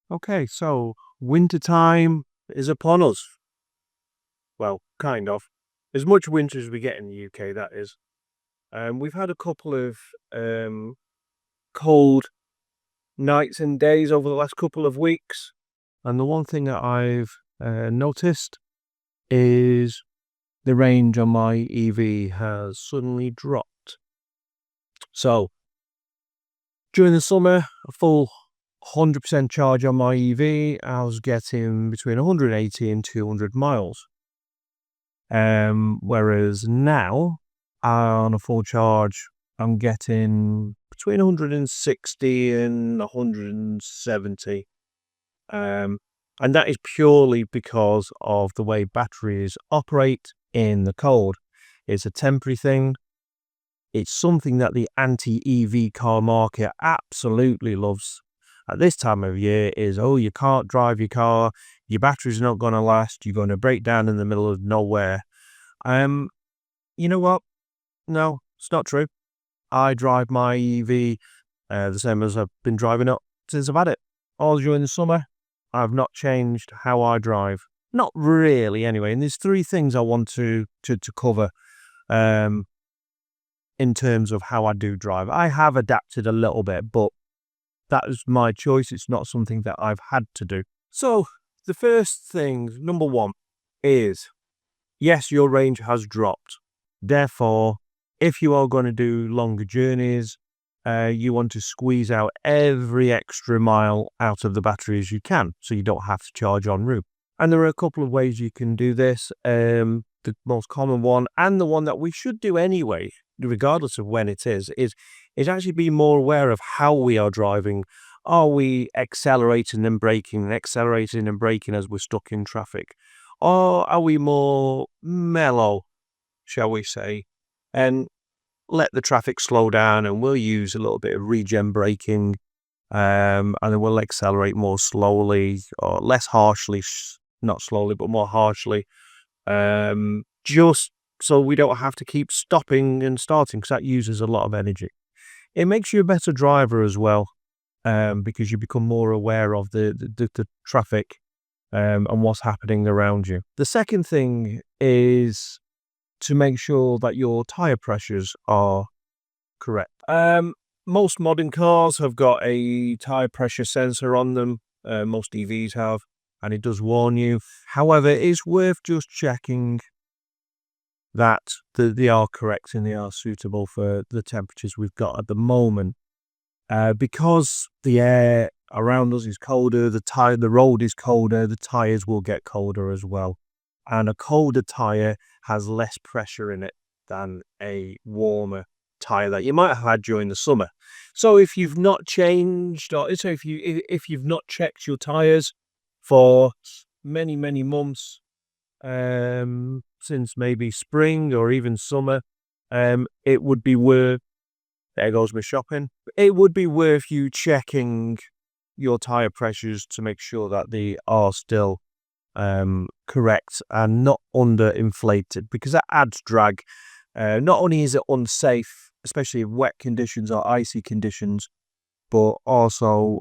Okay, so winter time is upon us. Well, kind of. As much winter as we get in the UK, that is. We've had a couple of um, cold nights and days over the last couple of weeks. And the one thing that I've noticed is the range on my EV has suddenly dropped. So during the summer, a full 100% charge on my EV, I was getting between 180 and 200 miles. Whereas now, on a full charge, I'm getting between 160 and 170. And that is purely because of the way batteries operate in the cold. It's a temporary thing. It's something that the anti-EV car market absolutely loves at this time of year is, oh, you can't drive your car, your battery's not going to last, you're going to break down in the middle of nowhere. Um, you know what? No, it's not true. I drive my EV the same as I've been driving it since I've had it. All during the summer, I've not changed how I drive. Not really, anyway. And there's three things I want to cover um, in terms of how I do drive. I have adapted a little bit, but that is my choice. It's not something that I've had to do. So the first thing, number one, is yes, your range has dropped. Therefore, if you are going to do longer journeys, you want to squeeze out every extra mile out of the battery as you can, so you don't have to charge en route. And there are a couple of ways you can do this. The most common one, and the one that we should do anyway, regardless of when it is actually be more aware of how we are driving. Are we accelerating and braking as we're stuck in traffic? Or are we more mellow, shall we say, and let the traffic slow down and we'll use a little bit of regen braking, and then we'll accelerate more slowly or less harshly, not slowly, but more harshly, just so we don't have to keep stopping and starting because that uses a lot of energy. It makes you a better driver as well, because you become more aware of the traffic and what's happening around you. The second thing is to make sure that your tire pressures are correct. Most modern cars have got a tire pressure sensor on them. Most EVs have, and it does warn you. However, it's worth just checking that they are correct and they are suitable for the temperatures we've got at the moment. Because the air around us is colder, the road is colder, the tires will get colder as well. And a colder tire has less pressure in it than a warmer tire that you might have had during the summer. So if you've not changed, or so if you've not checked your tires for many months, since maybe spring or even summer, it would be worth. There goes my shopping. It would be worth you checking your tire pressures to make sure that they are still correct and not underinflated, because that adds drag. Not only is it unsafe, especially in wet conditions or icy conditions, but also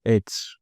it's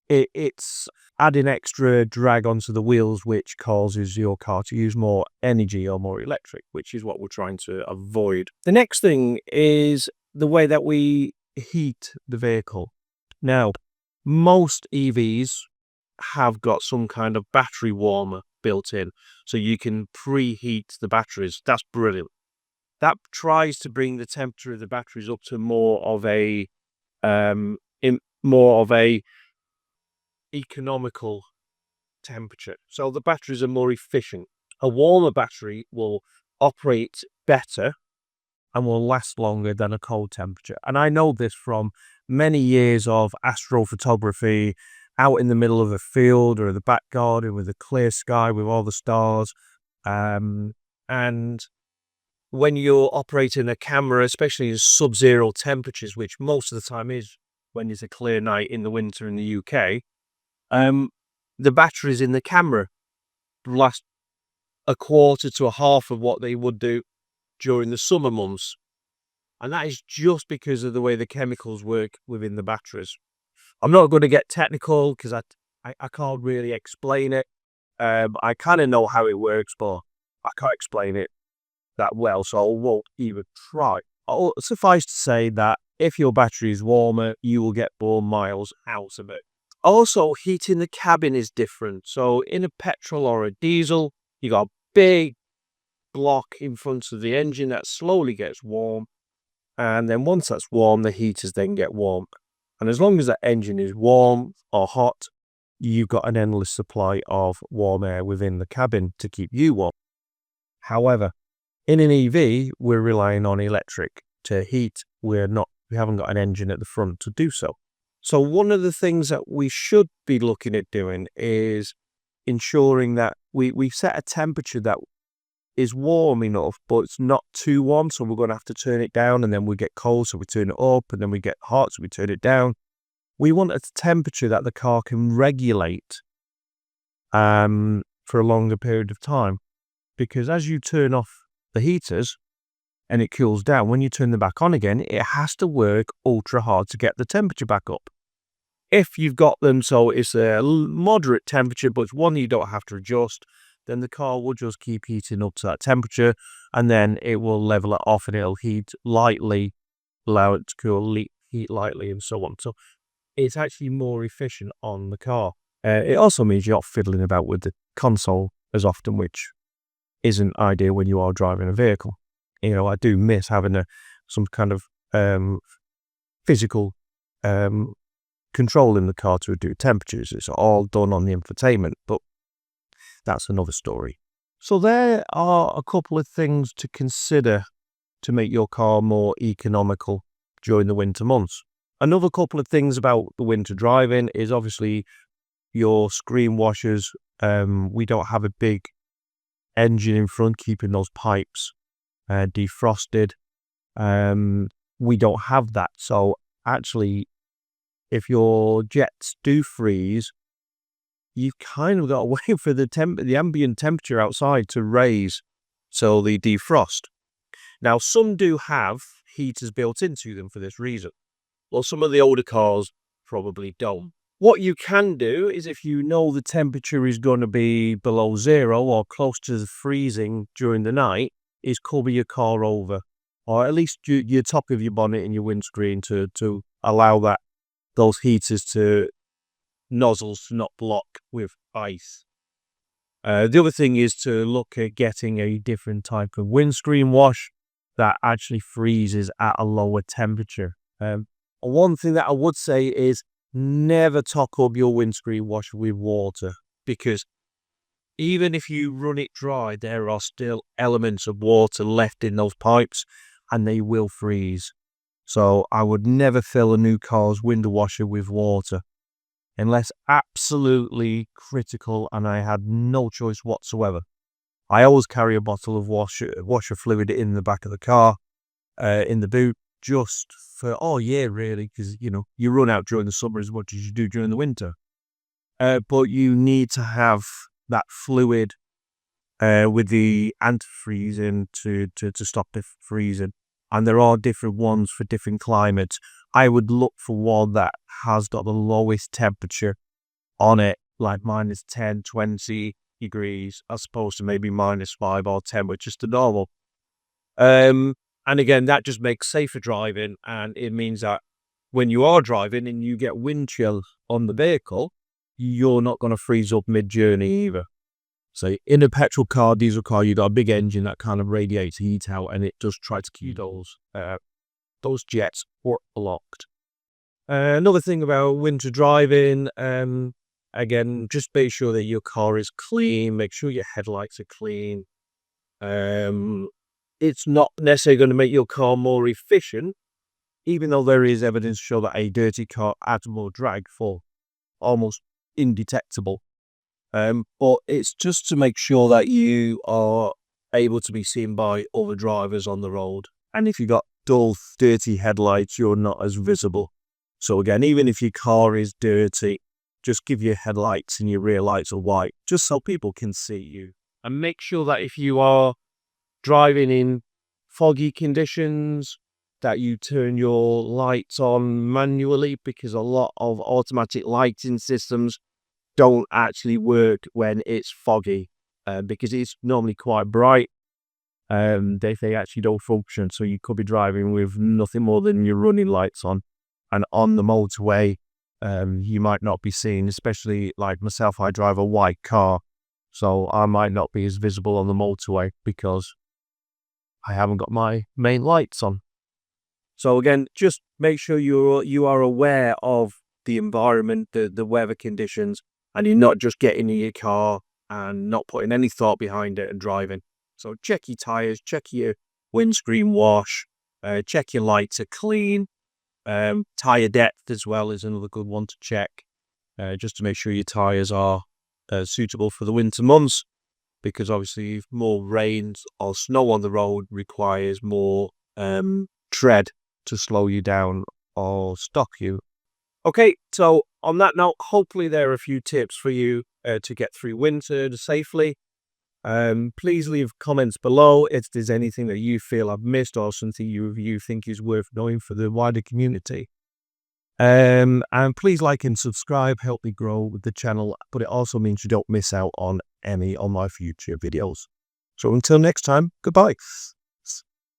it's adding extra drag onto the wheels, which causes your car to use more energy or more electric, which is what we're trying to avoid. The next thing is the way that we heat the vehicle. Now, most EVs have got some kind of battery warmer built in, so you can preheat the batteries. That's brilliant. That tries to bring the temperature of the batteries up to more of a more of a economical temperature. So the batteries are more efficient. A warmer battery will operate better and will last longer than a cold temperature. And I know this from many years of astrophotography out in the middle of a field or the back garden with a clear sky with all the stars. And when you're operating a camera, especially in sub-zero temperatures, which most of the time is when it's a clear night in the winter in the UK, the batteries in the camera last a quarter to a half of what they would do during the summer months. And that is just because of the way the chemicals work within the batteries. I'm not going to get technical because I can't really explain it. I kind of know how it works, but I can't explain it that well, so I won't even try. Suffice to say that if your battery is warmer, you will get more miles out of it. Also, heating the cabin is different. So in a petrol or a diesel, you got a big block in front of the engine that slowly gets warm. And then once that's warm, the heaters then get warm. And as long as that engine is warm or hot, you've got an endless supply of warm air within the cabin to keep you warm. However, in an EV, we're relying on electric to heat. We haven't got an engine at the front to do so. So one of the things that we should be looking at doing is ensuring that we set a temperature that is warm enough, but it's not too warm. So we're going to have to turn it down, and then we get cold, so we turn it up, and then we get hot, so we turn it down. We want a temperature that the car can regulate for a longer period of time, because as you turn off the heaters and it cools down, when you turn them back on again, it has to work ultra hard to get the temperature back up. If you've got them so it's a moderate temperature, but it's one you don't have to adjust, then the car will just keep heating up to that temperature, and then it will level it off and it'll heat lightly, allow it to cool, heat lightly, and so on. So it's actually more efficient on the car. It also means you're not fiddling about with the console as often, which isn't ideal when you are driving a vehicle. I do miss having some kind of physical control in the car to do temperatures. It's all done on the infotainment, but that's another story. So there are a couple of things to consider to make your car more economical during the winter months. Another couple of things about the winter driving is obviously your screen washers. We don't have a big engine in front keeping those pipes defrosted. We don't have that. So actually, if your jets do freeze, you've kind of got to wait for the ambient temperature outside to raise so they defrost. Now, some do have heaters built into them for this reason. Well, some of the older cars probably don't. What you can do is, if you know the temperature is going to be below zero or close to the freezing during the night, is cover your car over, or at least your top of your bonnet and your windscreen to allow those heaters nozzles to not block with ice. The other thing is to look at getting a different type of windscreen wash that actually freezes at a lower temperature. One thing that I would say is never top up your windscreen washer with water, because even if you run it dry, there are still elements of water left in those pipes and they will freeze. So I would never fill a new car's window washer with water unless absolutely critical and I had no choice whatsoever. I always carry a bottle of washer fluid in the back of the car, in the boot, just for all year really, because you run out during the summer as much as you do during the winter. But you need to have that fluid with the antifreeze in to stop it freezing. And there are different ones for different climates. I would look for one that has got the lowest temperature on it, like minus 10, 20 degrees, as opposed to maybe minus 5 or 10, which is the normal. And again, that just makes safer driving, and it means that when you are driving and you get wind chill on the vehicle, you're not going to freeze up mid-journey either. So in a petrol car, diesel car, you've got a big engine that kind of radiates heat out, and it does try to keep those jets blocked. Another thing about winter driving, again, just make sure that your car is clean, make sure your headlights are clean. It's not necessarily going to make your car more efficient, even though there is evidence to show that a dirty car adds more drag for almost indetectable. But it's just to make sure that you are able to be seen by other drivers on the road. And if you've got dull, dirty headlights, you're not as visible. So again, even if your car is dirty, just give your headlights and your rear lights a white, just so people can see you. And make sure that if you are driving in foggy conditions, that you turn your lights on manually, because a lot of automatic lighting systems don't actually work when it's foggy, because it's normally quite bright. They actually don't function, so you could be driving with nothing more than your running lights on, and on the motorway, you might not be seen, especially like myself. I drive a white car, so I might not be as visible on the motorway because I haven't got my main lights on. So again, just make sure you are aware of the environment, the weather conditions, and you're not just getting in your car and not putting any thought behind it and driving. So check your tires, check your windscreen wash, check your lights are clean. Tire depth as well is another good one to check, just to make sure your tires are suitable for the winter months, because obviously more rain or snow on the road requires more tread to slow you down or stop you. Okay, so on that note, hopefully there are a few tips for you to get through winter safely. Please leave comments below if there's anything that you feel I've missed or something you think is worth knowing for the wider community. And please like and subscribe, help me grow the channel, but it also means you don't miss out on any of my future videos. So until next time, goodbye.